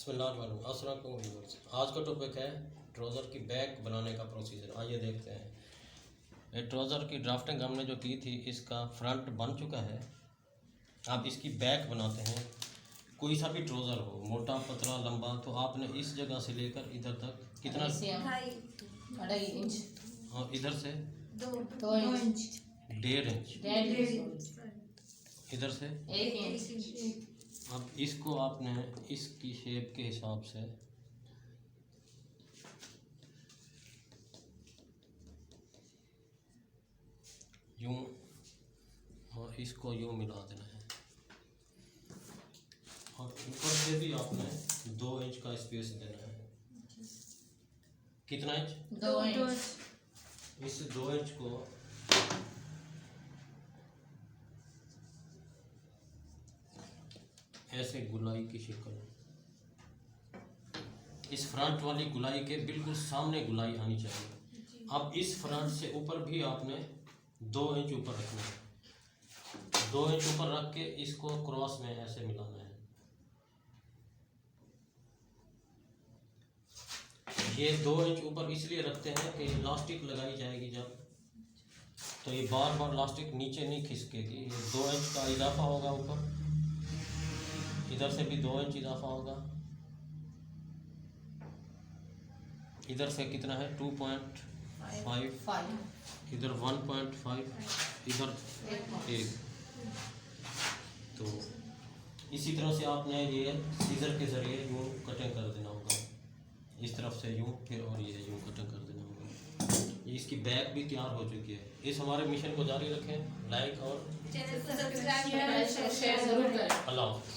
बिस्मिल्लाह। आज का टॉपिक है ट्राउज़र की बैक बनाने का प्रोसीजर। आइए देखते हैं। ये ट्राउज़र की ड्राफ्टिंग हमने जो की थी, इसका फ्रंट बन चुका है। आप इसकी बैक बनाते हैं। कोई सा भी ट्राउज़र हो, मोटा पतला लंबा, तो आपने इस जगह से लेकर इधर तक कितना 2.5 इंच और इधर से 2 इंच 1.5 इंच, 1.5 इधर से 1 इंच। अब इसको आपने इसकी शेप के हिसाब से यूं और इसको यूं मिला देना है। और ऊपर से भी आपने 2 इंच का स्पेस देना है। कितना इंच? 2 इंच। इस 2 इंच को ऐसे गुलाई की शक्ल, इस फ्रंट वाली गुलाई के बिल्कुल सामने गुलाई आनी चाहिए। अब इस फ्रंट से ऊपर भी आपने 2 इंच ऊपर रखना है। 2 इंच ऊपर रख के इसको क्रॉस में ऐसे मिलाना है। ये 2 इंच ऊपर इसलिए रखते हैं कि इलास्टिक लगाई जाएगी जब, तो ये बार बार इलास्टिक नीचे नहीं खिसकेगी। ये 2 इंच का इजाफा होगा ऊपर, इधर से भी 2 इंच इजाफा होगा। इधर से कितना है? 2.5, इधर 1.5, इधर 1। तो इसी तरह से आपने ये सीजर के ज़रिए यूँ कटिंग कर देना होगा। इस तरफ से यूँ, फिर और ये यूँ कटिंग कर देना होगा। ये इसकी बैक भी तैयार हो चुकी है। इस हमारे मिशन को जारी रखें। लाइक और चैनल को सब्सक्राइब शेयर जरूर करें। अल्लाह हाफ़िज़।